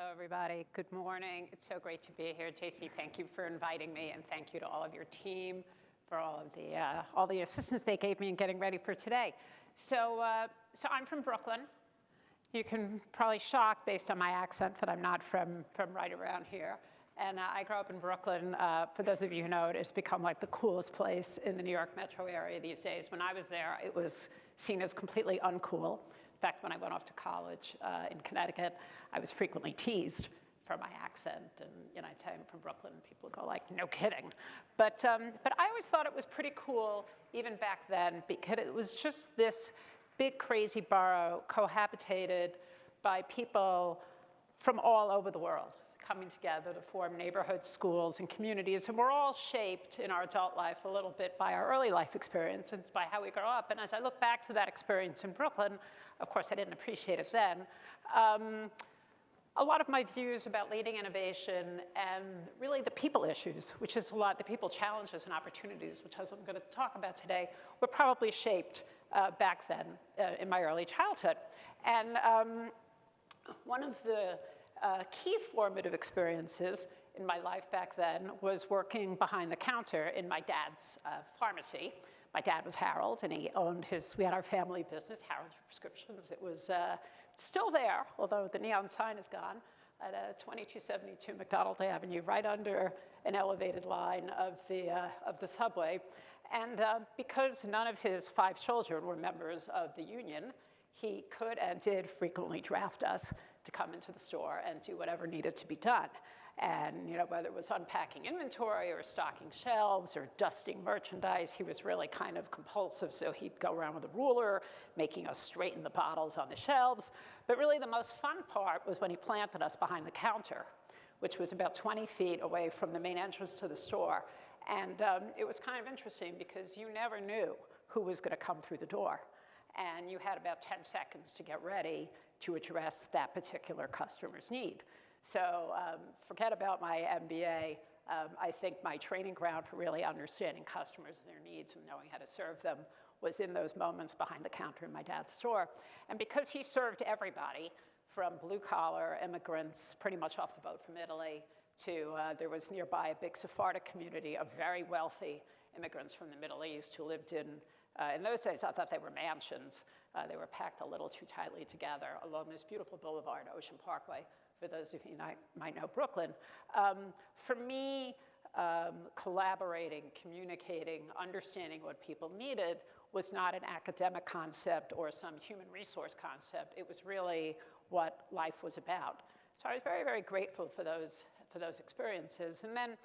everybody. Good morning. It's so great to be here. JC, thank you for inviting me, and thank you to all of your team for all the assistance they gave me in getting ready for today. So I'm from Brooklyn. You can probably shock based on my accent that I'm not from right around here. And I grew up in Brooklyn. For those of you who know it, it's become like the coolest place in the New York metro area these days. When I was there, it was seen as completely uncool. In fact, when I went off to college in Connecticut, I was frequently teased for my accent. And I'd say I'm from Brooklyn, and people would go like, no kidding. But I always thought it was pretty cool, even back then, because it was just this big, crazy borough cohabitated by people from all over the world, coming together to form neighborhood schools and communities. And we're all shaped in our adult life a little bit by our early life experience and by how we grow up. And as I look back to that experience in Brooklyn, of course, I didn't appreciate it then. A lot of my views about leading innovation and really the people issues, which is a lot, the people challenges and opportunities, which as I'm going to talk about today, were probably shaped back then in my early childhood. And one of the key formative experiences in my life back then was working behind the counter in my dad's pharmacy. My dad was Harold, and he owned we had our family business, Harold's Prescriptions. It was still there, although the neon sign is gone, at 2272 McDonald Avenue, right under an elevated line of the subway. And because none of his 5 children were members of the union, he could and did frequently draft us to come into the store and do whatever needed to be done. And whether it was unpacking inventory or stocking shelves or dusting merchandise, he was really kind of compulsive. So he'd go around with a ruler, making us straighten the bottles on the shelves. But really the most fun part was when he planted us behind the counter, which was about 20 feet away from the main entrance to the store. And it was kind of interesting because you never knew who was going to come through the door. And you had about 10 seconds to get ready to address that particular customer's need. So forget about my MBA. I think my training ground for really understanding customers and their needs and knowing how to serve them was in those moments behind the counter in my dad's store. And because he served everybody, from blue-collar immigrants pretty much off the boat from Italy to there was nearby a big Sephardic community of very wealthy immigrants from the Middle East who lived in those days, I thought they were mansions. They were packed a little too tightly together along this beautiful boulevard, Ocean Parkway, for those of you who might know Brooklyn. For me, collaborating, communicating, understanding what people needed was not an academic concept or some human resource concept. It was really what life was about. So I was very, very grateful for those experiences. And then,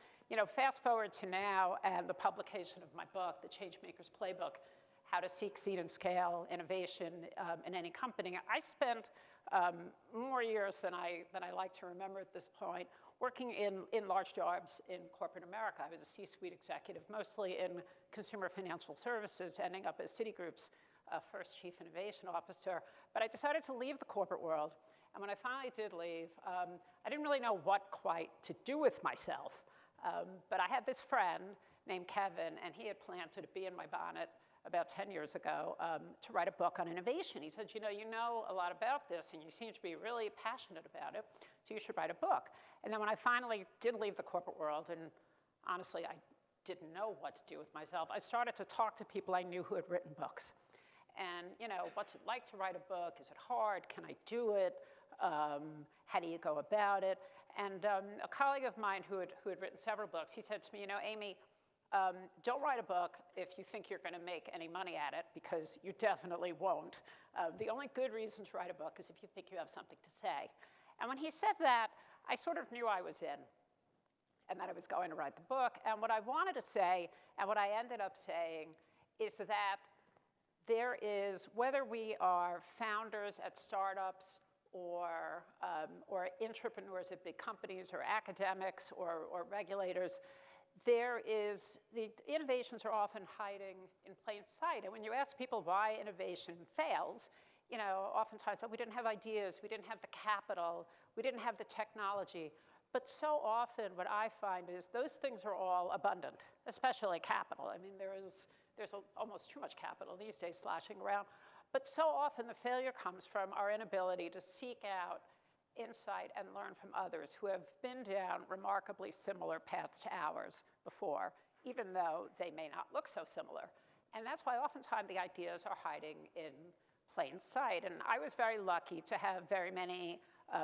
fast forward to now and the publication of my book, The Changemakers Playbook, How to Seek, Seed, and Scale Innovation in Any Company. I spent more years than I like to remember at this point working in large jobs in corporate America. I was a C-suite executive, mostly in consumer financial services, ending up as Citigroup's first chief innovation officer. But I decided to leave the corporate world. And when I finally did leave, I didn't really know what quite to do with myself. But I had this friend named Kevin, and he had planted a bee in my bonnet about 10 years ago to write a book on innovation. He said, you know a lot about this, and you seem to be really passionate about it, so you should write a book. And then when I finally did leave the corporate world, and honestly, I didn't know what to do with myself, I started to talk to people I knew who had written books. And, what's it like to write a book? Is it hard? Can I do it? How do you go about it? And a colleague of mine who had written several books, he said to me, Amy, don't write a book if you think you're going to make any money at it, because you definitely won't. The only good reason to write a book is if you think you have something to say. And when he said that, I sort of knew I was in, and that I was going to write the book. And what I wanted to say, and what I ended up saying, is that there is, whether we are founders at startups or entrepreneurs at big companies or academics or regulators, the innovations are often hiding in plain sight. And when you ask people why innovation fails, oftentimes we didn't have ideas, we didn't have the capital, we didn't have the technology. But so often what I find is those things are all abundant, especially capital. I mean, there's almost too much capital these days sloshing around. But so often the failure comes from our inability to seek out insight and learn from others who have been down remarkably similar paths to ours before, even though they may not look so similar. And that's why oftentimes the ideas are hiding in plain sight. And I was very lucky to have very many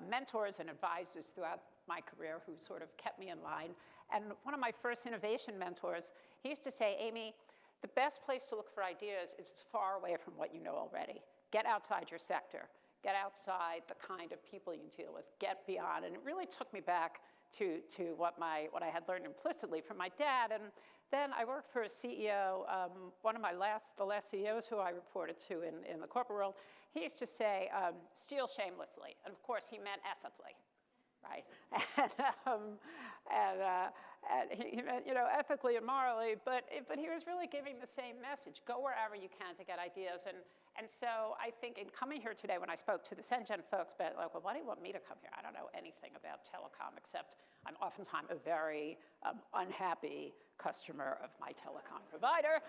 mentors and advisors throughout my career who sort of kept me in line. And one of my first innovation mentors, he used to say, Amy, the best place to look for ideas is far away from what you know already. Get outside your sector. Get outside the kind of people you deal with. Get beyond. And it really took me back to what I had learned implicitly from my dad. And then I worked for a CEO, one of the last CEOs who I reported to in the corporate world. He used to say, steal shamelessly. And of course, he meant ethically, right? And he meant, ethically and morally, but he was really giving the same message. Go wherever you can to get ideas. And so I think in coming here today, when I spoke to the CENGN folks, but like, well, why do you want me to come here? I don't know anything about telecom, except I'm oftentimes a very unhappy customer of my telecom provider,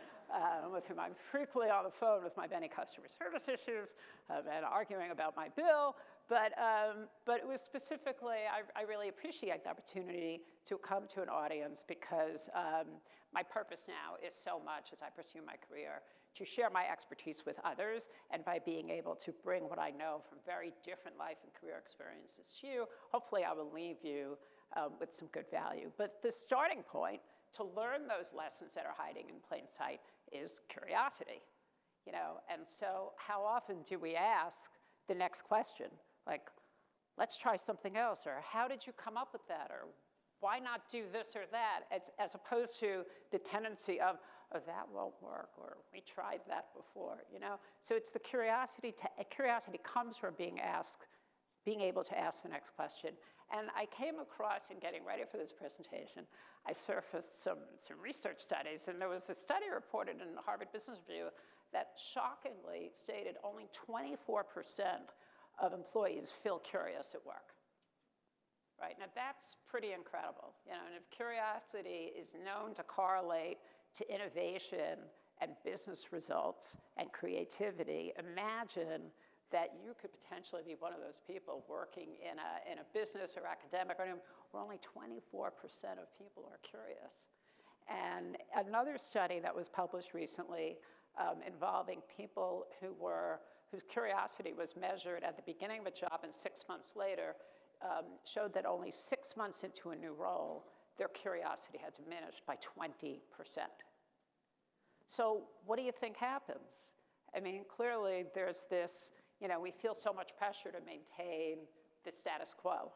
with whom I'm frequently on the phone with my many customer service issues and arguing about my bill. But it was specifically, I really appreciate the opportunity to come to an audience because my purpose now is so much as I pursue my career to share my expertise with others, and by being able to bring what I know from very different life and career experiences to you, hopefully I will leave you with some good value. But the starting point to learn those lessons that are hiding in plain sight is curiosity, And so how often do we ask the next question? Like, let's try something else, or how did you come up with that, or why not do this or that, as opposed to the tendency of, oh, that won't work, or we tried that before, So it's the curiosity comes from being able to ask the next question. And I came across, in getting ready for this presentation, I surfaced some research studies, and there was a study reported in the Harvard Business Review that shockingly stated only 24% of employees feel curious at work. Right? Now that's pretty incredible. And if curiosity is known to correlate to innovation and business results and creativity, imagine that you could potentially be one of those people working in a business or academic where only 24% of people are curious. And another study that was published recently involving people whose curiosity was measured at the beginning of a job and 6 months later showed that only 6 months into a new role, their curiosity had diminished by 20%. So what do you think happens? I mean, clearly there's this, we feel so much pressure to maintain the status quo,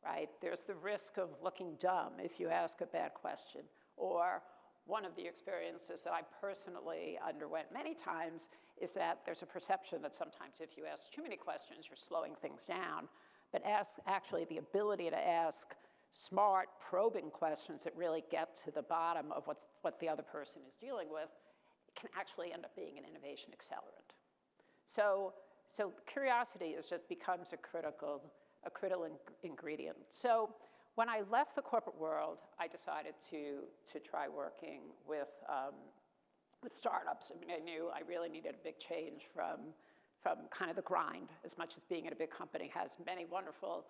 right? There's the risk of looking dumb if you ask a bad question. Or one of the experiences that I personally underwent many times is that there's a perception that sometimes if you ask too many questions, you're slowing things down. But actually the ability to ask smart, probing questions that really get to the bottom of what the other person is dealing with can actually end up being an innovation accelerant. So curiosity just becomes a critical ingredient. So when I left the corporate world, I decided to try working with startups. I mean, I knew I really needed a big change from kind of the grind, as much as being in a big company has many wonderful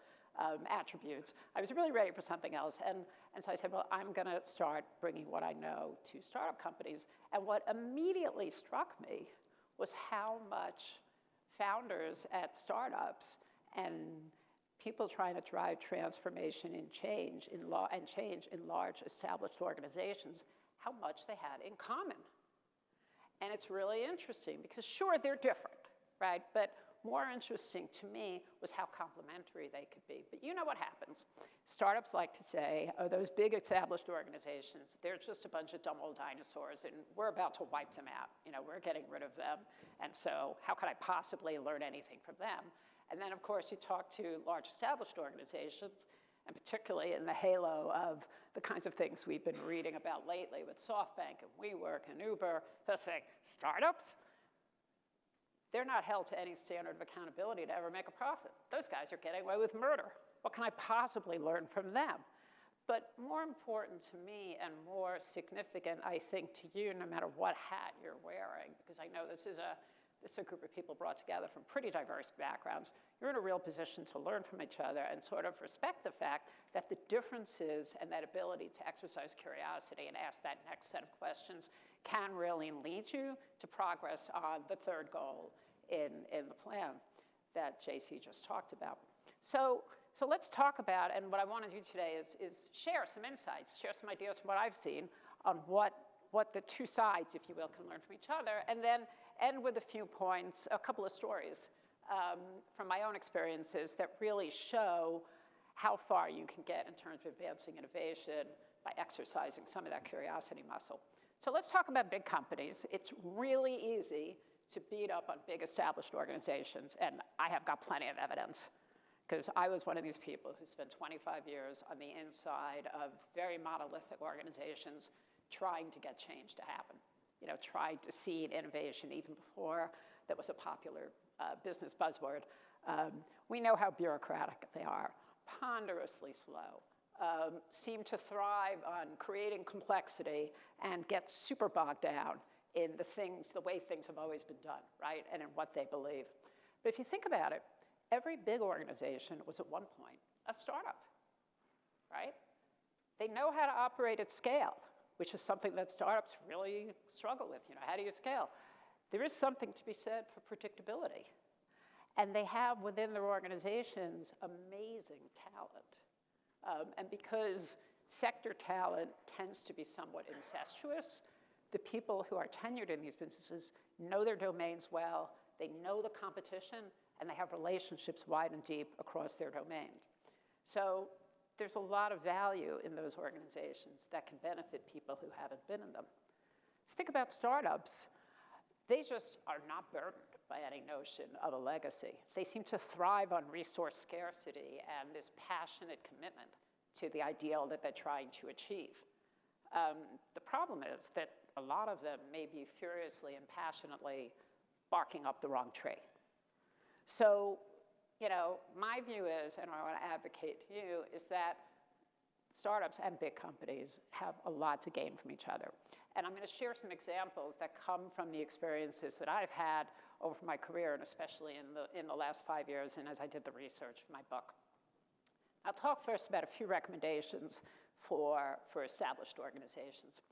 attributes. I was really ready for something else. And so I said, well, I'm going to start bringing what I know to startup companies. And what immediately struck me was how much founders at startups and people trying to drive transformation and change in large established organizations, how much they had in common. And it's really interesting because sure, they're different, right? But more interesting to me was how complementary they could be. But you know what happens. Startups like to say, oh, those big established organizations, they're just a bunch of dumb old dinosaurs, and we're about to wipe them out. We're getting rid of them. And so how could I possibly learn anything from them? And then, of course, you talk to large established organizations, and particularly in the halo of the kinds of things we've been reading about lately with SoftBank and WeWork and Uber, they'll say, startups? They're not held to any standard of accountability to ever make a profit. Those guys are getting away with murder. What can I possibly learn from them? But more important to me and more significant, I think, to you, no matter what hat you're wearing, because I know this is This is a group of people brought together from pretty diverse backgrounds. You're in a real position to learn from each other and sort of respect the fact that the differences and that ability to exercise curiosity and ask that next set of questions can really lead you to progress on the third goal in the plan that JC just talked about. So let's talk about, and what I want to do today is share some insights, share some ideas from what I've seen on what the two sides, if you will, can learn from each other, and then end with a few points, a couple of stories from my own experiences that really show how far you can get in terms of advancing innovation by exercising some of that curiosity muscle. So let's talk about big companies. It's really easy to beat up on big established organizations, and I have got plenty of evidence, because I was one of these people who spent 25 years on the inside of very monolithic organizations trying to get change to happen, trying to seed innovation even before that was a popular business buzzword. We know how bureaucratic they are, ponderously slow, seem to thrive on creating complexity and get super bogged down in the way things have always been done, right, and in what they believe. But if you think about it, every big organization was at one point a startup, right? They know how to operate at scale, which is something that startups really struggle with. How do you scale? There is something to be said for predictability. And they have within their organizations amazing talent. And because sector talent tends to be somewhat incestuous, the people who are tenured in these businesses know their domains well, they know the competition, and they have relationships wide and deep across their domain. So there's a lot of value in those organizations that can benefit people who haven't been in them. Think about startups. They just are not burdened by any notion of a legacy. They seem to thrive on resource scarcity and this passionate commitment to the ideal that they're trying to achieve. The problem is that a lot of them may be furiously and passionately barking up the wrong tree. So, my view is, and I want to advocate to you, is that startups and big companies have a lot to gain from each other. And I'm going to share some examples that come from the experiences that I've had over my career, and especially in the last 5 years, and as I did the research for my book. I'll talk first about a few recommendations for established organizations.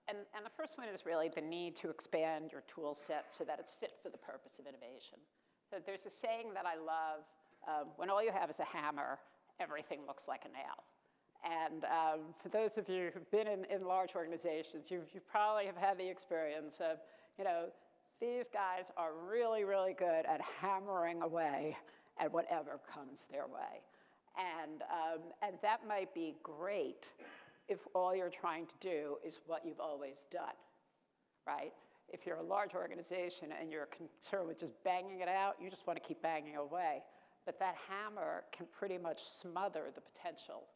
And the first one is really the need to expand your tool set so that it's fit for the purpose of innovation. So there's a saying that I love, when all you have is a hammer, everything looks like a nail. And for those of you who've been in large organizations, you probably have had the experience of, these guys are really, really good at hammering away at whatever comes their way. And that might be great if all you're trying to do is what you've always done, right? If you're a large organization and you're concerned with just banging it out, you just want to keep banging away. But that hammer can pretty much smother the potential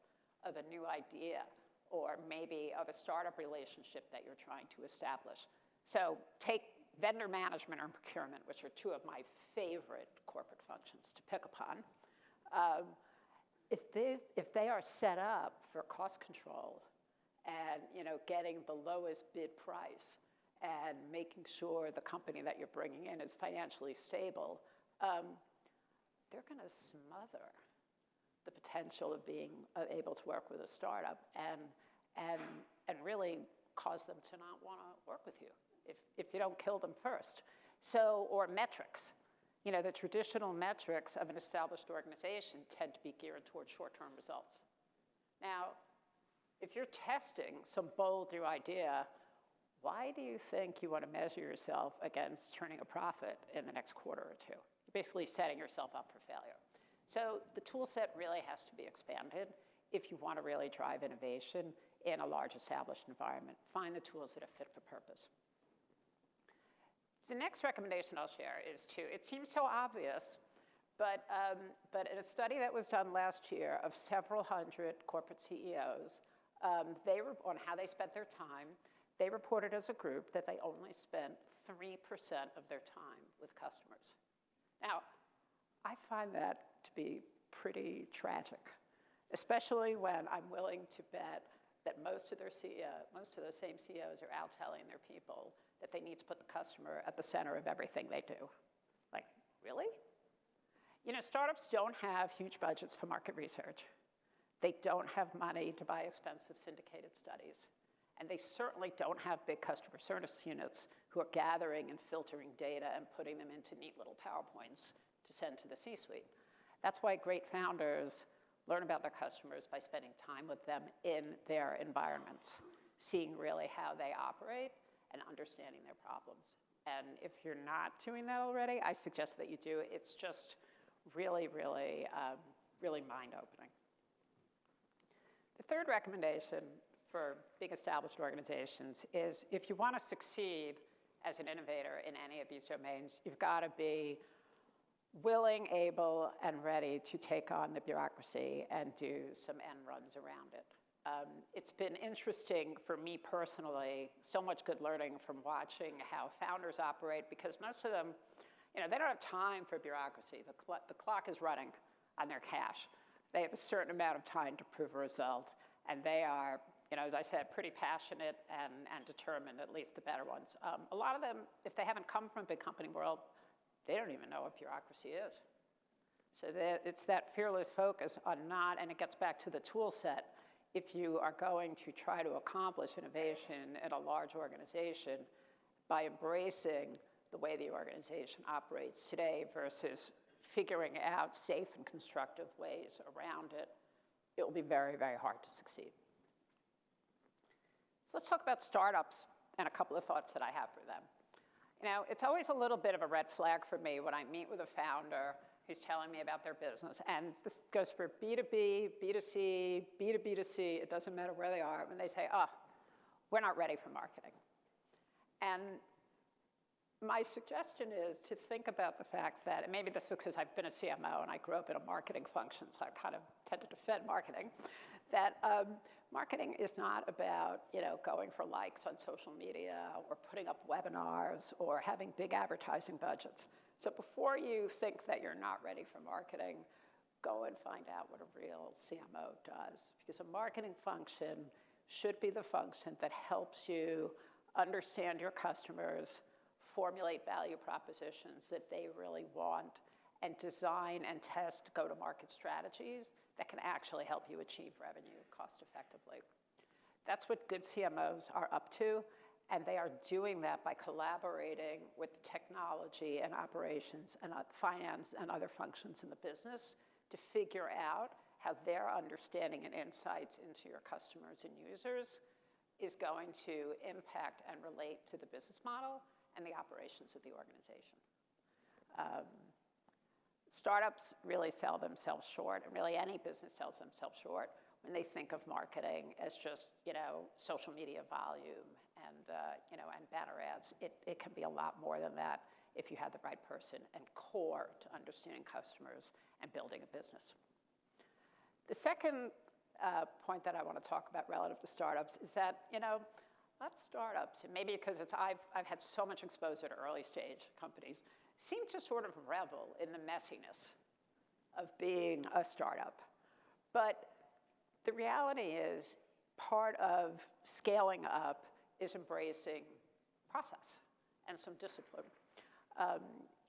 of a new idea or maybe of a startup relationship that you're trying to establish. So take vendor management or procurement, which are two of my favorite corporate functions to pick upon. If they are set up for cost control and getting the lowest bid price and making sure the company that you're bringing in is financially stable, they're going to smother the potential of being able to work with a startup and really cause them to not want to work with you if you don't kill them first. So, or metrics. The traditional metrics of an established organization tend to be geared towards short-term results. Now, if you're testing some bold new idea, why do you think you want to measure yourself against turning a profit in the next quarter or two? You're basically setting yourself up for failure. So the tool set really has to be expanded if you want to really drive innovation in a large established environment. Find the tools that are fit for purpose. The next recommendation I'll share is it seems so obvious, but in a study that was done last year of several hundred corporate CEOs, on how they spent their time, they reported as a group that they only spent 3% of their time with customers. Now, I find that to be pretty tragic, especially when I'm willing to bet that most of those same CEOs are out telling their people that they need to put the customer at the center of everything they do. Like, really? You know, startups don't have huge budgets for market research. They don't have money to buy expensive syndicated studies. And they certainly don't have big customer service units who are gathering and filtering data and putting them into neat little PowerPoints to send to the C-suite. That's why great founders learn about their customers by spending time with them in their environments, seeing really how they operate and understanding their problems. And if you're not doing that already, I suggest that you do. It's just really, really, really mind-opening. The third recommendation for big established organizations is if you want to succeed as an innovator in any of these domains, you've got to be willing, able, and ready to take on the bureaucracy and do some end runs around it. It's been interesting for me personally, so much good learning from watching how founders operate, because most of them, you know, they don't have time for bureaucracy. The clock is running on their cash. They have a certain amount of time to prove a result, and they are, you know, as I said, pretty passionate and determined, at least the better ones. A lot of them, if they haven't come from a big company world, they don't even know what bureaucracy is. So it's that fearless focus on not, and it gets back to the tool set. If you are going to try to accomplish innovation in a large organization by embracing the way the organization operates today versus figuring out safe and constructive ways around it, it will be very, very hard to succeed. So let's talk about startups and a couple of thoughts that I have for them. You know, it's always a little bit of a red flag for me when I meet with a founder who's telling me about their business. And this goes for B2B, B2C, B2B2C, it doesn't matter where they are, when they say, oh, we're not ready for marketing. And my suggestion is to think about the fact that, and maybe this is because I've been a CMO and I grew up in a marketing function, so I kind of tend to defend marketing, that marketing is not about, you know, going for likes on social media or putting up webinars or having big advertising budgets. So before you think that you're not ready for marketing, go and find out what a real CMO does. Because a marketing function should be the function that helps you understand your customers, formulate value propositions that they really want, and design and test go-to-market strategies that can actually help you achieve revenue cost effectively. That's what good CMOs are up to, and they are doing that by collaborating with technology and operations and finance and other functions in the business to figure out how their understanding and insights into your customers and users is going to impact and relate to the business model and the operations of the organization. Startups really sell themselves short, and really any business sells themselves short when they think of marketing as just, you know, social media volume and, you know, and banner ads. It can be a lot more than that if you have the right person and core to understanding customers and building a business. The second point that I want to talk about relative to startups is that, you know, lots of startups, and maybe because I've had so much exposure to early stage companies, seem to sort of revel in the messiness of being a startup. But the reality is part of scaling up is embracing process and some discipline.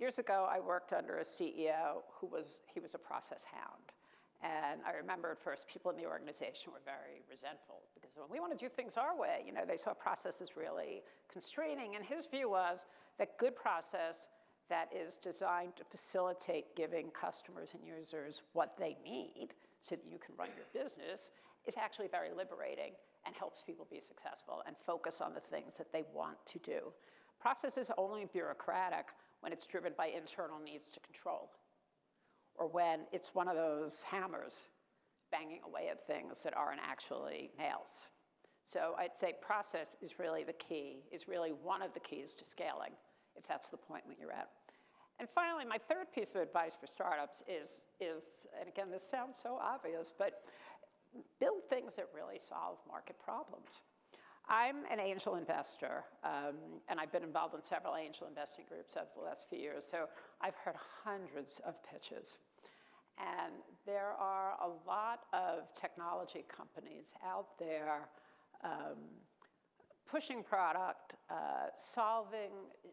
Years ago, I worked under a CEO who was a process hound. And I remember at first people in the organization were very resentful because when we want to do things our way, you know, they saw process as really constraining. And his view was that good process that is designed to facilitate giving customers and users what they need so that you can run your business is actually very liberating and helps people be successful and focus on the things that they want to do. Process is only bureaucratic when it's driven by internal needs to control, or when it's one of those hammers banging away at things that aren't actually nails. So I'd say process is really the key, is really one of the keys to scaling, if that's the point that you're at. And finally, my third piece of advice for startups is, and again, this sounds so obvious, but build things that really solve market problems. I'm an angel investor, and I've been involved in several angel investing groups over the last few years, so I've heard hundreds of pitches. And there are a lot of technology companies out there pushing product, solving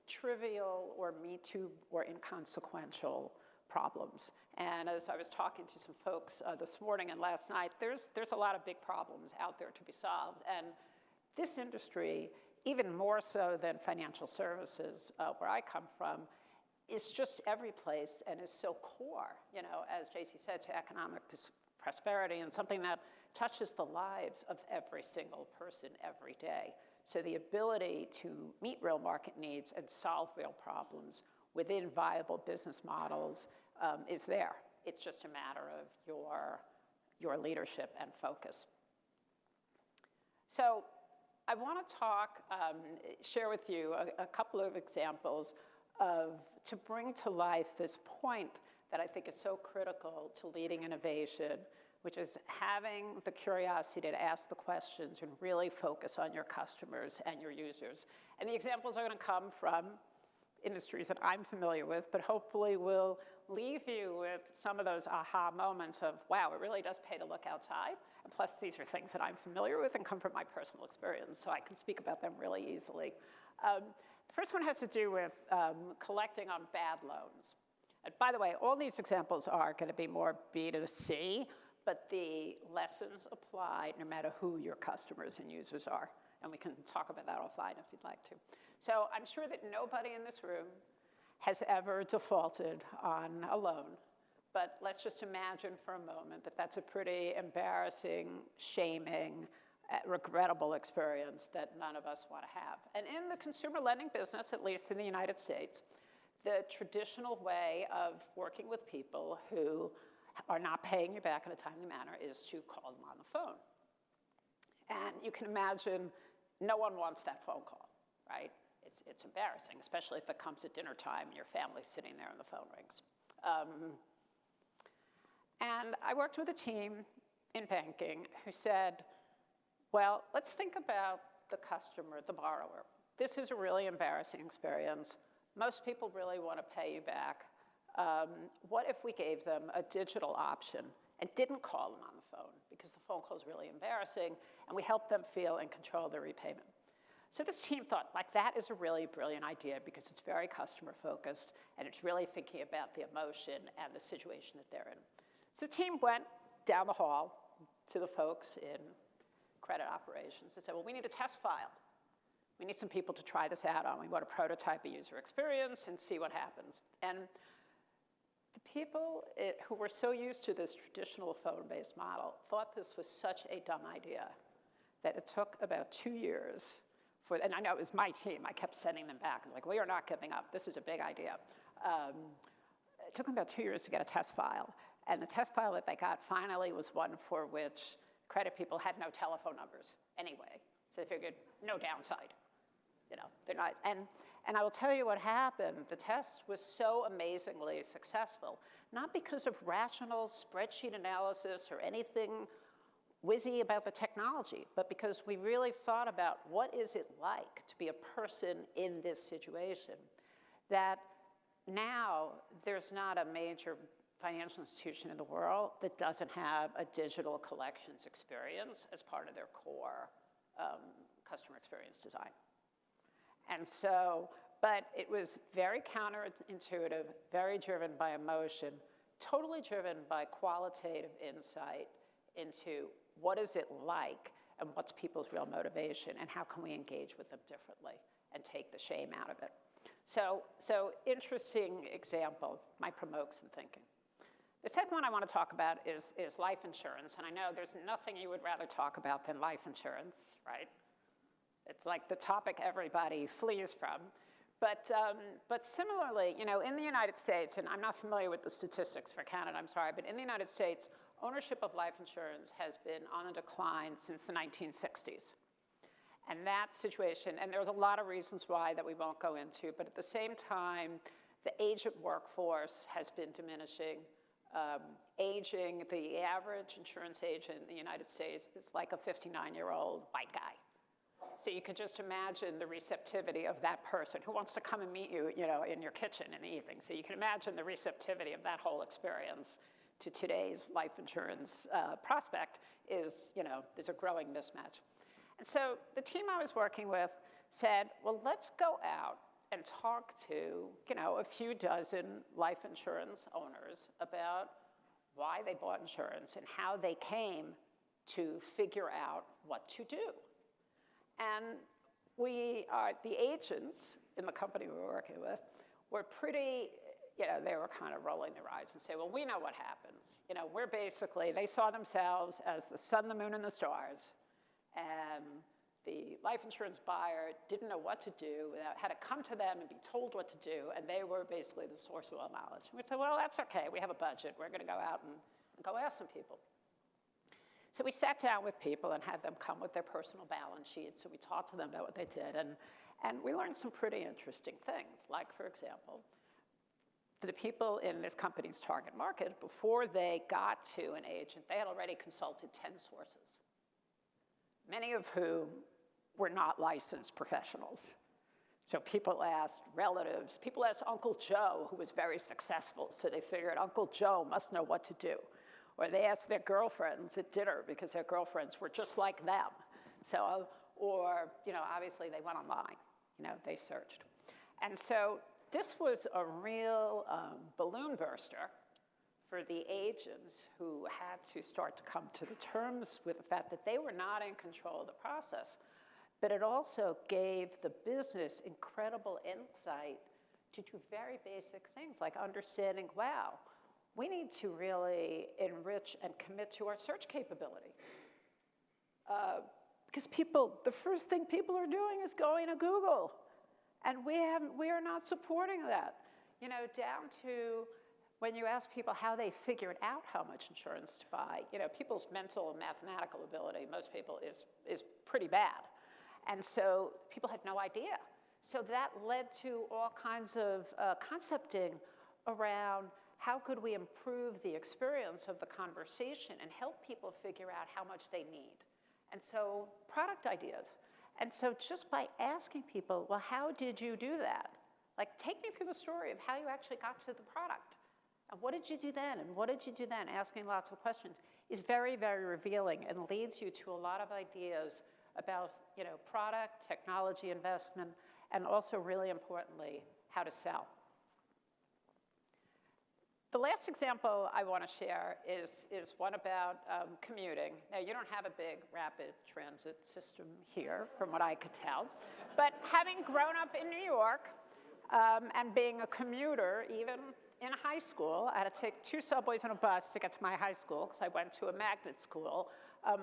trivial or me too or inconsequential problems. And as I was talking to some folks this morning and last night, there's a lot of big problems out there to be solved. And this industry, even more so than financial services, where I come from, is just every place and is so core, you know, as JC said, to economic prosperity and something that touches the lives of every single person every day. So the ability to meet real market needs and solve real problems within viable business models is there. It's just a matter of your leadership and focus. So I want to share with you a couple of examples to bring to life this point that I think is so critical to leading innovation, which is having the curiosity to ask the questions and really focus on your customers and your users. And the examples are going to come from industries that I'm familiar with, but hopefully will leave you with some of those aha moments of, wow, it really does pay to look outside. And plus, these are things that I'm familiar with and come from my personal experience, so I can speak about them really easily. The first one has to do with collecting on bad loans. And by the way, all these examples are going to be more B2C, but the lessons apply no matter who your customers and users are. And we can talk about that offline if you'd like to. So I'm sure that nobody in this room has ever defaulted on a loan. But let's just imagine for a moment that that's a pretty embarrassing, shaming, regrettable experience that none of us want to have. And in the consumer lending business, at least in the United States, the traditional way of working with people who are not paying you back in a timely manner is to call them on the phone. And you can imagine no one wants that phone call, right? It's embarrassing, especially if it comes at dinner time and your family's sitting there and the phone rings. And I worked with a team in banking who said, well, let's think about the customer, the borrower. This is a really embarrassing experience. Most people really want to pay you back. What if we gave them a digital option and didn't call them on the phone because the phone call is really embarrassing, and we helped them feel in control of their repayment? So this team thought, like, that is a really brilliant idea because it's very customer focused and it's really thinking about the emotion and the situation that they're in. So the team went down the hall to the folks in credit operations and said, well, we need a test file. We need some people to try this out on. We want to prototype a user experience and see what happens. And the people who were so used to this traditional phone-based model thought this was such a dumb idea that it took about 2 years and I know it was my team. I kept sending them back. I was like, we are not giving up. This is a big idea. It took them about 2 years to get a test file. And the test file that they got finally was one for which credit people had no telephone numbers anyway. So they figured, no downside. You know, they're not. And I will tell you what happened. The test was so amazingly successful, not because of rational spreadsheet analysis or anything whizzy about the technology, but because we really thought about what is it like to be a person in this situation, that now there's not a major financial institution in the world that doesn't have a digital collections experience as part of their core customer experience design. And so, but it was very counterintuitive, very driven by emotion, totally driven by qualitative insight into what is it like and what's people's real motivation and how can we engage with them differently and take the shame out of it. So interesting example, might provoke some thinking. The second one I want to talk about is life insurance. And I know there's nothing you would rather talk about than life insurance, right? It's like the topic everybody flees from. But similarly, you know, in the United States, and I'm not familiar with the statistics for Canada, I'm sorry, but in the United States, ownership of life insurance has been on a decline since the 1960s. And that situation, and there's a lot of reasons why that we won't go into, but at the same time, the age of workforce has been diminishing. Aging, the average insurance agent in the United States is like a 59-year-old white guy. So you could just imagine the receptivity of that person who wants to come and meet you, you know, in your kitchen in the evening. So you can imagine the receptivity of that whole experience to today's life insurance prospect is, you know, there's a growing mismatch. And so the team I was working with said, well, let's go out and talk to, a few dozen life insurance owners about why they bought insurance and how they came to figure out what to do. And the agents in the company we were working with were pretty, they were kind of rolling their eyes and say, well, we know what happens. We're basically, they saw themselves as the sun, the moon, and the stars. And the life insurance buyer didn't know what to do, had to come to them and be told what to do, and they were basically the source of all knowledge. And we said, well, that's okay. We have a budget. We're going to go out and go ask some people. So we sat down with people and had them come with their personal balance sheets. So we talked to them about what they did. And we learned some pretty interesting things. Like, for example, for the people in this company's target market, before they got to an agent, they had already consulted 10 sources, many of whom were not licensed professionals. So people asked relatives. People asked Uncle Joe, who was very successful. So they figured Uncle Joe must know what to do. Or they asked their girlfriends at dinner because their girlfriends were just like them. So, or, obviously they went online. They searched. And so this was a real balloon burster for the agents who had to start to come to the terms with the fact that they were not in control of the process. But it also gave the business incredible insight to do very basic things like understanding, wow, we need to really enrich and commit to our search capability. Because the first thing people are doing is going to Google. And we are not supporting that. Down to when you ask people how they figured out how much insurance to buy, people's mental and mathematical ability, most people, is pretty bad. And so people had no idea. So that led to all kinds of concepting around how could we improve the experience of the conversation and help people figure out how much they need. And so product ideas. And so just by asking people, well, how did you do that? Like, take me through the story of how you actually got to the product. And what did you do then? And what did you do then? Asking lots of questions is very, very revealing and leads you to a lot of ideas about, product, technology investment, and also, really importantly, how to sell. The last example I want to share is one about commuting. Now, you don't have a big rapid transit system here, from what I could tell. But having grown up in New York and being a commuter, even in high school, I had to take 2 subways and a bus to get to my high school because I went to a magnet school.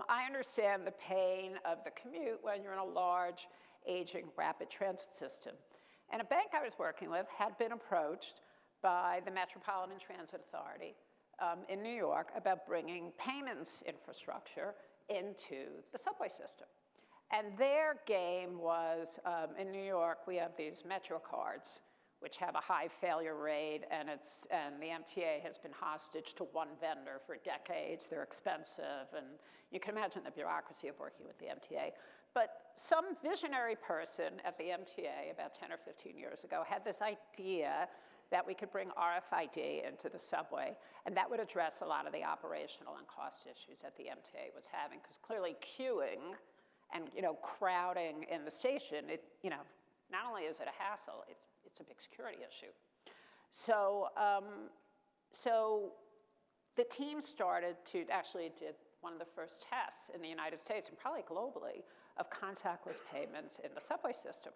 I understand the pain of the commute when you're in a large, aging, rapid transit system. And a bank I was working with had been approached by the Metropolitan Transit Authority in New York about bringing payments infrastructure into the subway system. And their game was, in New York, we have these Metro cards, which have a high failure rate, and the MTA has been hostage to one vendor for decades. They're expensive, and you can imagine the bureaucracy of working with the MTA. But some visionary person at the MTA about 10 or 15 years ago had this idea that we could bring RFID into the subway, and that would address a lot of the operational and cost issues that the MTA was having, because clearly queuing and crowding in the station, not only is it a hassle, it's a big security issue. So, so the team started to actually did one of the first tests in the United States and probably globally of contactless payments in the subway system.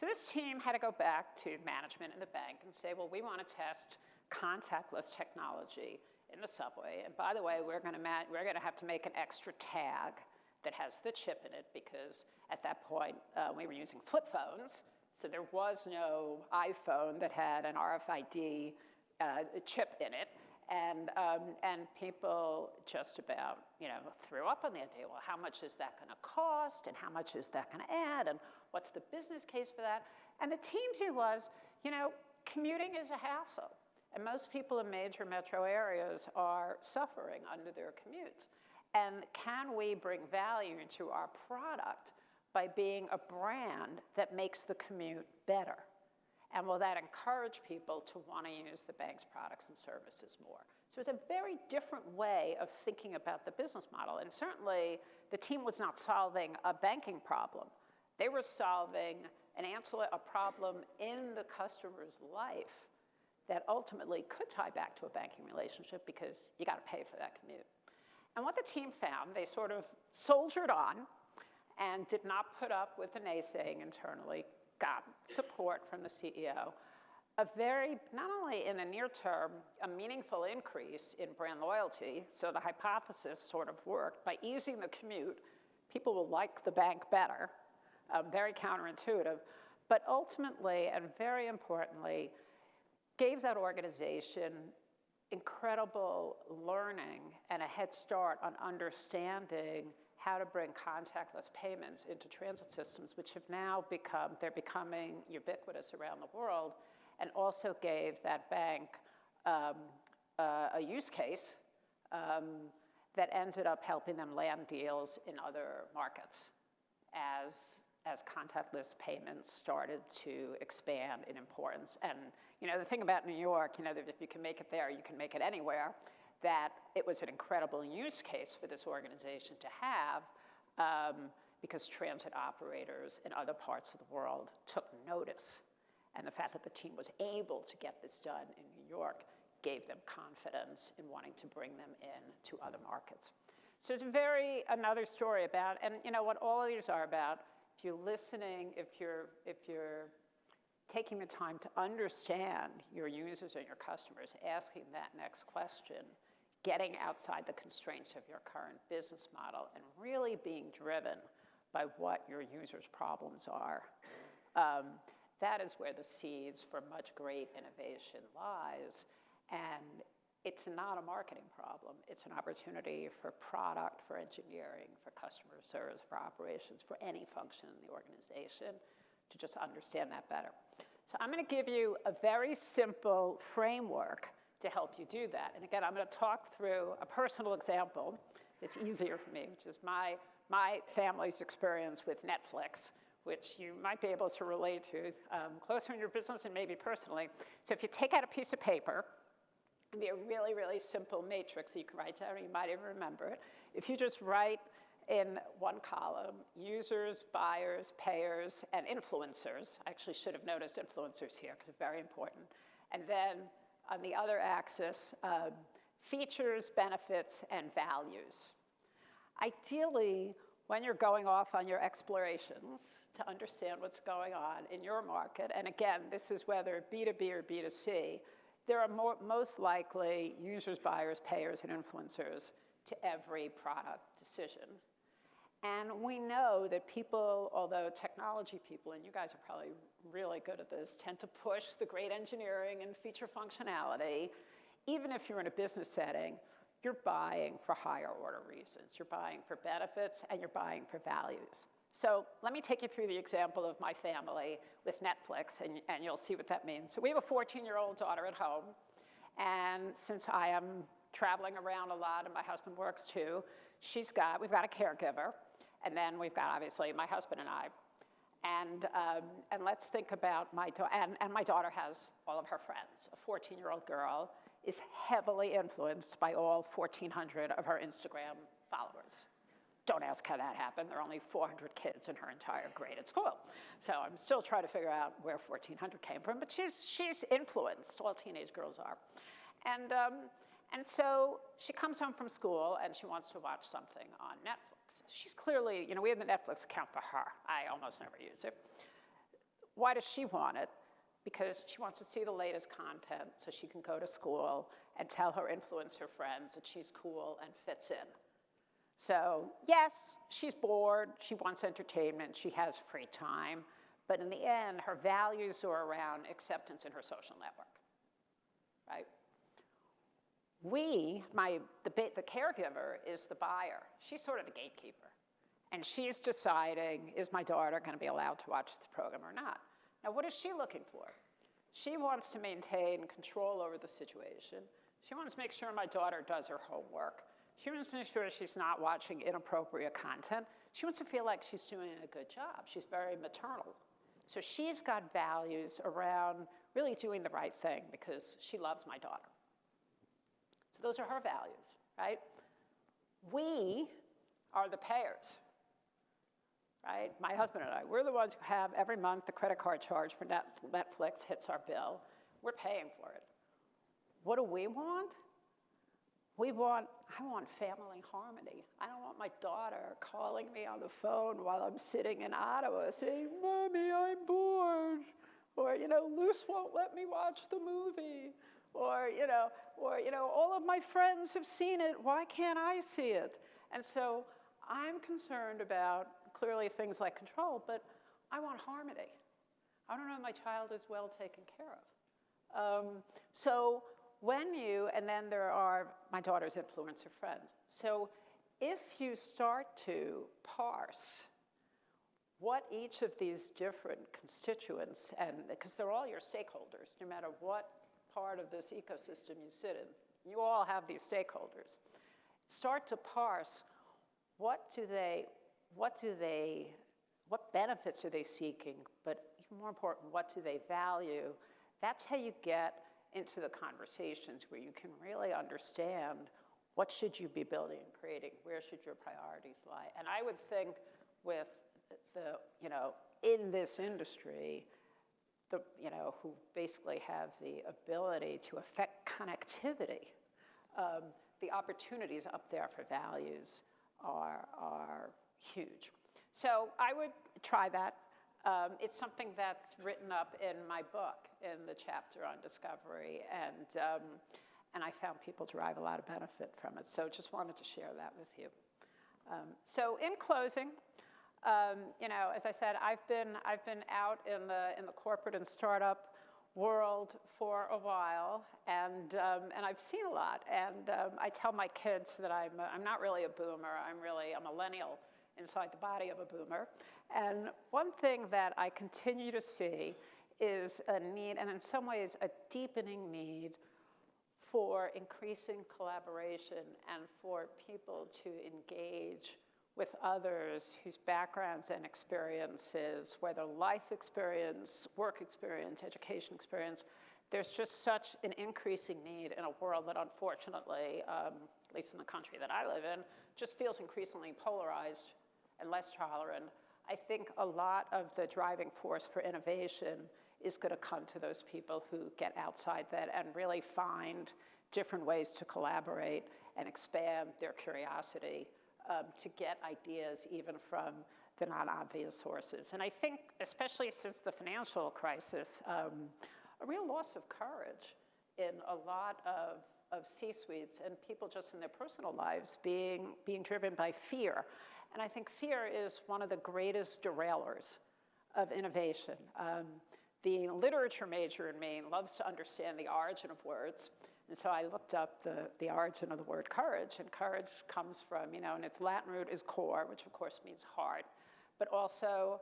So this team had to go back to management in the bank and say, well, we want to test contactless technology in the subway. And by the way, we're going to have to make an extra tag that has the chip in it, because at that point we were using flip phones. So there was no iPhone that had an RFID chip in it. And people just about, threw up on the idea, well, how much is that going to cost? And how much is that going to add? And what's the business case for that? And the team's view was, commuting is a hassle. And most people in major metro areas are suffering under their commutes. And can we bring value into our product by being a brand that makes the commute better? And will that encourage people to want to use the bank's products and services more? So it's a very different way of thinking about the business model. And certainly, the team was not solving a banking problem. They were solving a problem in the customer's life that ultimately could tie back to a banking relationship because you got to pay for that commute. And what the team found, they sort of soldiered on and did not put up with the naysaying internally, got support from the CEO, not only in the near term, a meaningful increase in brand loyalty, so the hypothesis sort of worked. By easing the commute, people will like the bank better, very counterintuitive, but ultimately, and very importantly, gave that organization incredible learning and a head start on understanding how to bring contactless payments into transit systems, which have now they're becoming ubiquitous around the world, and also gave that bank a use case that ended up helping them land deals in other markets as contactless payments started to expand in importance. And the thing about New York, that if you can make it there, you can make it anywhere, that it was an incredible use case for this organization to have because transit operators in other parts of the world took notice. And the fact that the team was able to get this done in New York gave them confidence in wanting to bring them in to other markets. So it's another story about, and what all of these are about, if you're listening, if you're taking the time to understand your users and your customers, asking that next question, getting outside the constraints of your current business model, and really being driven by what your users' problems are, that is where the seeds for much great innovation lies. And it's not a marketing problem. It's an opportunity for product, for engineering, for customer service, for operations, for any function in the organization to just understand that better. So I'm going to give you a very simple framework to help you do that. And again, I'm going to talk through a personal example that's easier for me, which is my family's experience with Netflix, which you might be able to relate to closer in your business and maybe personally. So if you take out a piece of paper, it'd be a really, really simple matrix that you can write down, or you might even remember it. If you just write in one column, users, buyers, payers, and influencers. I actually should have noticed influencers here because it's very important. And then on the other axis, features, benefits, and values. Ideally, when you're going off on your explorations to understand what's going on in your market, and again, this is whether B2B or B2C, there are most likely users, buyers, payers, and influencers to every product decision. And we know that people, although technology people, and you guys are probably really good at this, tend to push the great engineering and feature functionality, even if you're in a business setting, you're buying for higher order reasons. You're buying for benefits and you're buying for values. So let me take you through the example of my family with Netflix, and you'll see what that means. So we have a 14-year-old daughter at home, and since I am traveling around a lot and my husband works too, we've got a caregiver, and then we've got obviously my husband and I. And let's think about my daughter, and my daughter has all of her friends. A 14-year-old girl is heavily influenced by all 1,400 of her Instagram followers. Don't ask how that happened. There are only 400 kids in her entire grade at school. So I'm still trying to figure out where 1,400 came from, but she's influenced, all teenage girls are. And so she comes home from school and she wants to watch something on Netflix. She's clearly, we have the Netflix account for her. I almost never use it. Why does she want it? Because she wants to see the latest content so she can go to school and tell her influencer friends that she's cool and fits in. So yes, she's bored, she wants entertainment, she has free time, but in the end, her values are around acceptance in her social network, right? The caregiver is the buyer. She's sort of the gatekeeper. And she's deciding, is my daughter going to be allowed to watch the program or not? Now, what is she looking for? She wants to maintain control over the situation. She wants to make sure my daughter does her homework. She wants to make sure she's not watching inappropriate content. She wants to feel like she's doing a good job. She's very maternal So she's got values around really doing the right thing because she loves my daughter. So those are her values, right? We are the payers, right? My husband and I, we're the ones who have every month the credit card charge for Netflix hits our bill. We're paying for it. What do we want? I want family harmony. I don't want my daughter calling me on the phone while I'm sitting in Ottawa saying, "Mommy, I'm bored." Or, Luce won't let me watch the movie. Or, all of my friends have seen it. Why can't I see it? And so I'm concerned about clearly things like control, but I want harmony. I don't know if my child is well taken care of. And then there are my daughter's influencer friends. So if you start to parse what each of these different constituents, and because they're all your stakeholders, no matter what part of this ecosystem you sit in, you all have these stakeholders. Start to parse what benefits are they seeking, but even more important, what do they value? That's how you get into the conversations where you can really understand what should you be building and creating, where should your priorities lie. And I would think with in this industry, who basically have the ability to affect connectivity, the opportunities up there for values are huge. So I would try that. It's something that's written up in my book, in the chapter on discovery, and I found people derive a lot of benefit from it. So just wanted to share that with you. So in closing, as I said, I've been out in the corporate and startup world for a while, and I've seen a lot. And I tell my kids that I'm not really a boomer. I'm really a millennial inside the body of a boomer. And one thing that I continue to see is a need, and in some ways a deepening need, for increasing collaboration and for people to engage with others whose backgrounds and experiences, whether life experience, work experience, education experience, there's just such an increasing need in a world that unfortunately, at least in the country that I live in, just feels increasingly polarized and less tolerant. I think a lot of the driving force for innovation is going to come to those people who get outside that and really find different ways to collaborate and expand their curiosity to get ideas even from the non-obvious sources. And I think, especially since the financial crisis, a real loss of courage in a lot of C-suites and people just in their personal lives being driven by fear. And I think fear is one of the greatest derailers of innovation. The literature major in me loves to understand the origin of words. And so I looked up the origin of the word courage, and courage comes from, and its Latin root is cor, which of course means heart, but also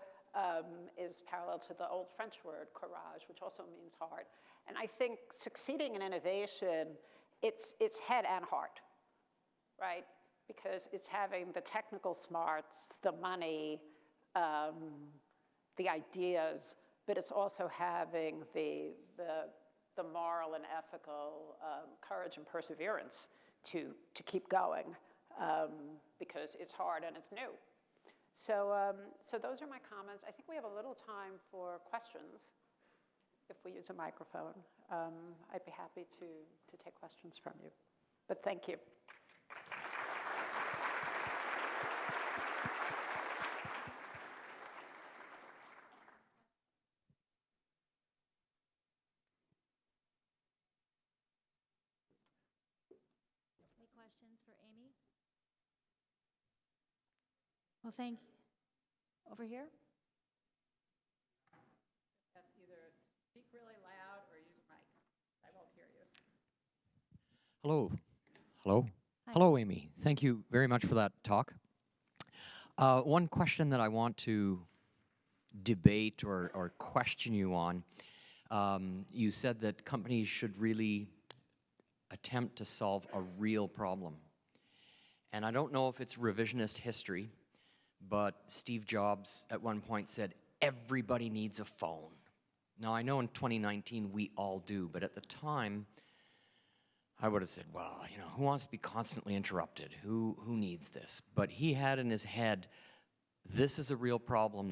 is parallel to the old French word courage, which also means heart. And I think succeeding in innovation, it's head and heart, right? Because it's having the technical smarts, the money, the ideas, but it's also having the moral and ethical courage and perseverance to keep going because it's hard and it's new. So those are my comments. I think we have a little time for questions if we use a microphone. I'd be happy to take questions from you. But thank you. Questions for Amy? Well, thank you. Over here? That's either speak really loud or use a mic. I won't hear you. Hello. Hello. Hi. Hello, Amy. Thank you very much for that talk. One question that I want to debate or question you on, you said that companies should really attempt to solve a real problem. And I don't know if it's revisionist history, but Steve Jobs at one point said, everybody needs a phone. Now, I know in 2019 we all do, but at the time, I would have said, well, you know, who wants to be constantly interrupted? Who needs this? But he had in his head, this is a real problem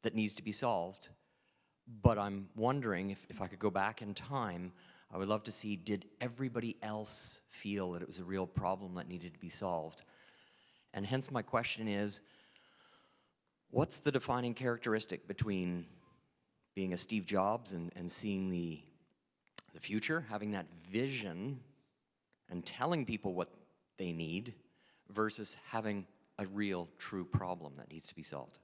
that needs to be solved. But I'm wondering if I could go back in time, I would love to see, did everybody else feel that it was a real problem that needed to be solved? And hence my question is, what's the defining characteristic between being a Steve Jobs and seeing the future, having that vision and telling people what they need versus having a real, true problem that needs to be solved?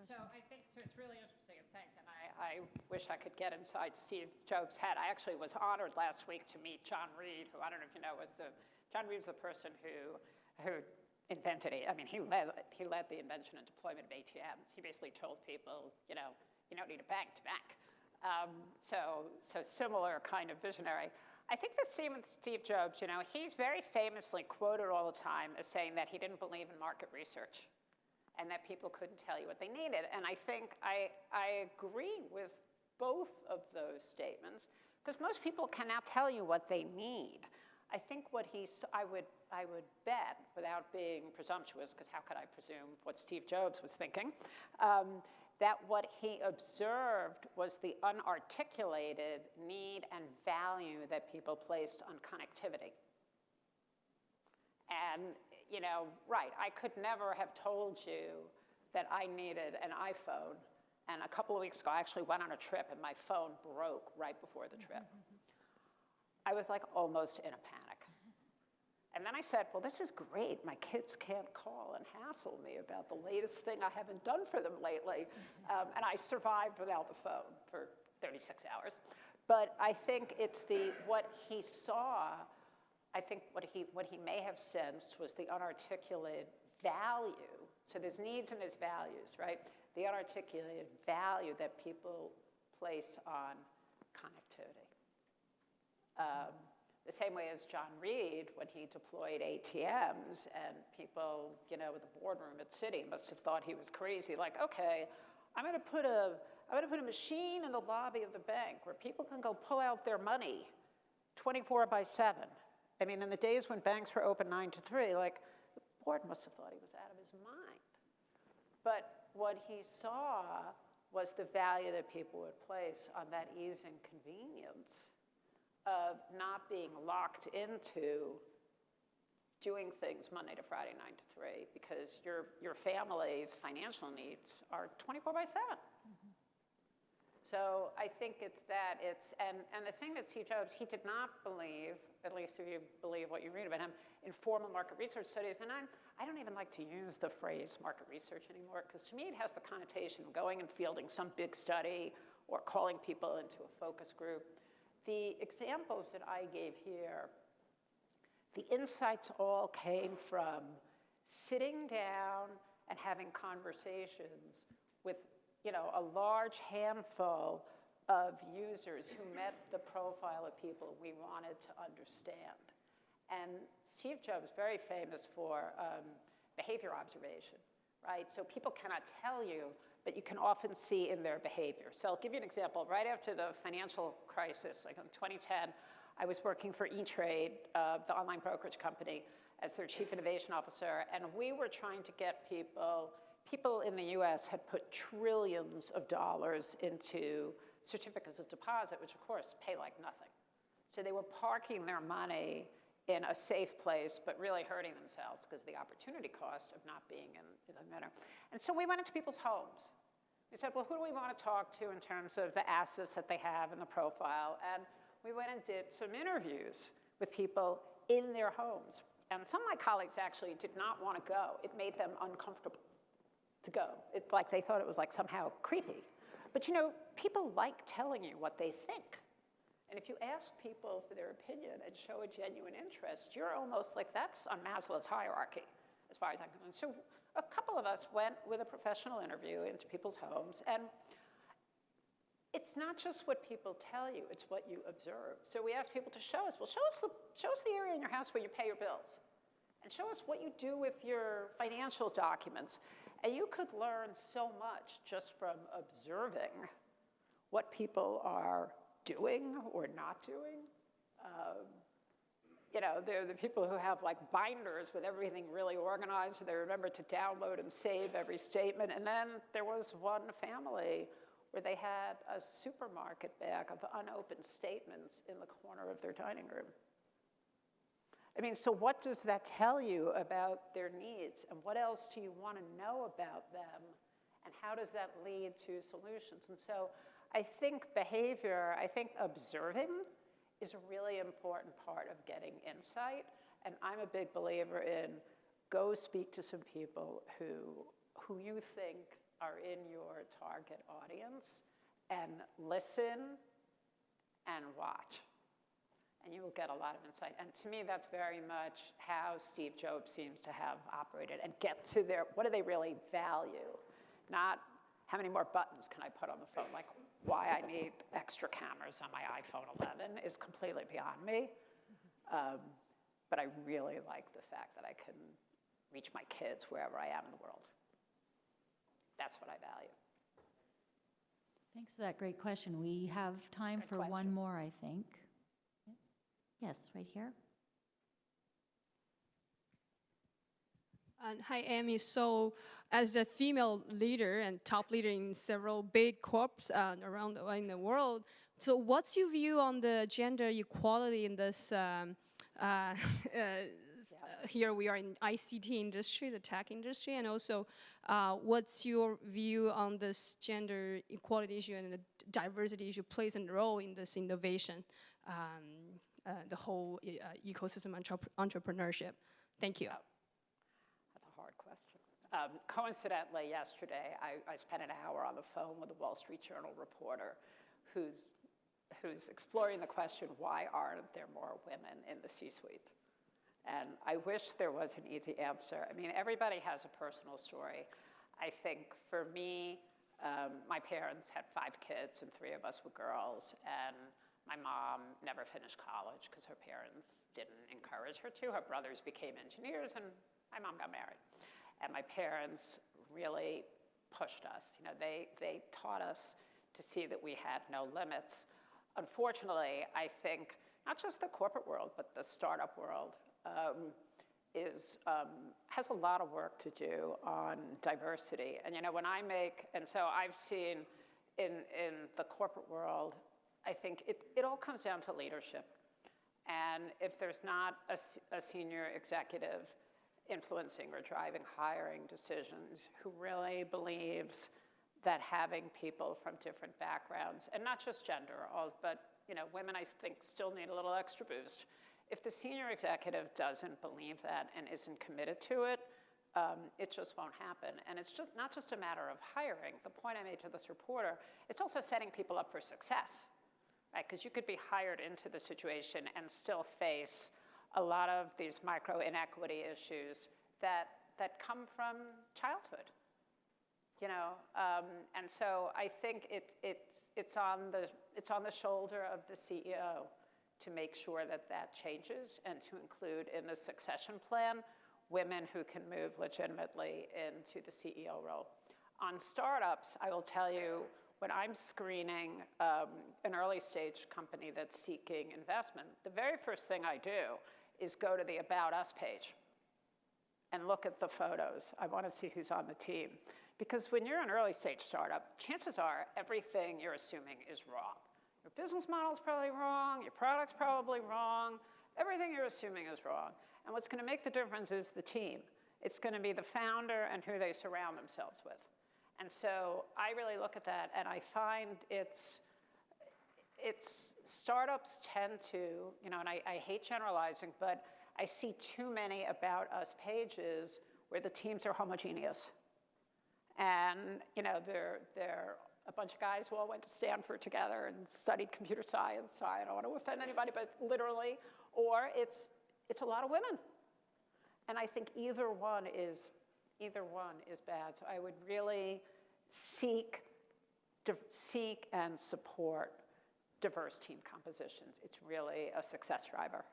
So I think it's really interesting, and thanks. And I wish I could get inside Steve Jobs' head. I actually was honored last week to meet John Reed, who I don't know if you know John Reed was the person who invented it. I mean, he led the invention and deployment of ATMs. He basically told people, you know, you don't need a bank to bank. So similar kind of visionary. I think that Steve Jobs, you know, he's very famously quoted all the time as saying that he didn't believe in market research and that people couldn't tell you what they needed. And I think I agree with both of those statements, because most people cannot tell you what they need. I think what I would bet, without being presumptuous, because how could I presume what Steve Jobs was thinking, that what he observed was the unarticulated need and value that people placed on connectivity. And, you know, right, I could never have told you that I needed an iPhone. And a couple of weeks ago, I actually went on a trip and my phone broke right before the trip. I was like almost in a panic. And then I said, well, this is great. My kids can't call and hassle me about the latest thing I haven't done for them lately. And I survived without the phone for 36 hours. But I think it's what he saw, I think what he may have sensed was the unarticulated value. So there's needs and there's values, right? The unarticulated value that people place on connectivity. The same way as John Reed, when he deployed ATMs, and people, you know, at the boardroom at Citi must have thought he was crazy. Like, okay, I'm going to put a machine in the lobby of the bank where people can go pull out their money 24/7. I mean, in the days when banks were open 9 to 3, like, the board must have thought he was out of his mind. But what he saw was the value that people would place on that ease and convenience of not being locked into doing things Monday to Friday, 9 to 3, because your family's financial needs are 24/7. So I think and the thing that Steve Jobs, he did not believe, at least if you believe what you read about him, in formal market research studies. And I don't even like to use the phrase market research anymore, because to me it has the connotation of going and fielding some big study or calling people into a focus group. The examples that I gave here, the insights all came from sitting down and having conversations with, you know, a large handful of users who met the profile of people we wanted to understand. And Steve Jobs, very famous for behavior observation, right? So people cannot tell you, but you can often see in their behavior. So I'll give you an example. Right after the financial crisis, like in 2010, I was working for E-Trade, the online brokerage company, as their chief innovation officer, and we were trying to get people in the US had put trillions of dollars into certificates of deposit, which of course pay like nothing. So they were parking their money in a safe place, but really hurting themselves because the opportunity cost of not being in the manner. And so we went into people's homes. We said, well, who do we want to talk to in terms of the assets that they have in the profile? And we went and did some interviews with people in their homes. And some of my colleagues actually did not want to go. It made them uncomfortable to go. It's like they thought it was like somehow creepy. But you know, people like telling you what they think. And if you ask people for their opinion and show a genuine interest, you're almost like, that's on Maslow's hierarchy, as far as I'm concerned. So a couple of us went with a professional interview into people's homes, and it's not just what people tell you, it's what you observe. So we asked people to show us, well, show us the area in your house where you pay your bills, and show us what you do with your financial documents. And you could learn so much just from observing what people are doing or not doing. You know, they're the people who have like binders with everything really organized, so they remember to download and save every statement. And then there was one family where they had a supermarket bag of unopened statements in the corner of their dining room. I mean, so what does that tell you about their needs? And what else do you want to know about them? And how does that lead to solutions? And so I think behavior, I think observing is a really important part of getting insight. And I'm a big believer in go speak to some people who you think are in your target audience and listen and watch. And you will get a lot of insight. And to me, that's very much how Steve Jobs seems to have operated and get to their, what do they really value? Not how many more buttons can I put on the phone? Like why I need extra cameras on my iPhone 11 is completely beyond me. But I really like the fact that I can reach my kids wherever I am in the world. That's what I value. Thanks for that great question. We have time for one more, I think. Yes, right here. Hi, Amy. So as a female leader and top leader in several big corps around in the world, so what's your view on the gender equality in this, here we are in ICT industry, the tech industry, and also what's your view on this gender equality issue and the diversity issue plays a role in this innovation, the whole ecosystem entrepreneurship? Thank you. That's a hard question. Coincidentally, yesterday, I spent an hour on the phone with a Wall Street Journal reporter who's exploring the question, why aren't there more women in the C-suite? And I wish there was an easy answer. I mean, everybody has a personal story. I think for me, my parents had 5 kids and 3 of us were girls, and my mom never finished college because her parents didn't encourage her to. Her brothers became engineers, and my mom got married. And my parents really pushed us. You know, they taught us to see that we had no limits. Unfortunately, I think not just the corporate world, but the startup world has a lot of work to do on diversity. And you know, when I make, and so I've seen in the corporate world, I think it all comes down to leadership. And if there's not a senior executive influencing or driving hiring decisions who really believes that having people from different backgrounds, and not just gender, but you know, women I think still need a little extra boost. If the senior executive doesn't believe that and isn't committed to it, it just won't happen. And it's just not just a matter of hiring. The point I made to this reporter, it's also setting people up for success, right? Because you could be hired into the situation and still face a lot of these micro inequity issues that come from childhood, you know. And so I think it's on the shoulder of the CEO to make sure that that changes and to include in the succession plan women who can move legitimately into the CEO role. On startups, I will tell you, when I'm screening an early stage company that's seeking investment, the very first thing I do is go to the About Us page and look at the photos. I want to see who's on the team. Because when you're an early stage startup, chances are everything you're assuming is wrong. Your business model's probably wrong, your product's probably wrong, everything you're assuming is wrong. And what's going to make the difference is the team. It's going to be the founder and who they surround themselves with. And so I really look at that, and I find it's startups tend to, you know, and I hate generalizing, but I see too many About Us pages where the teams are homogeneous. And, you know, they're a bunch of guys who all went to Stanford together and studied computer science. So I don't want to offend anybody, but literally, or it's a lot of women. And I think either one is bad. So I would really seek and support diverse team compositions. It's really a success driver.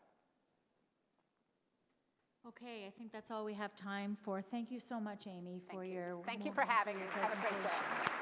Okay, I think that's all we have time for. Thank you so much, Amy, for your Thank you for having me. Have a great day. presentation.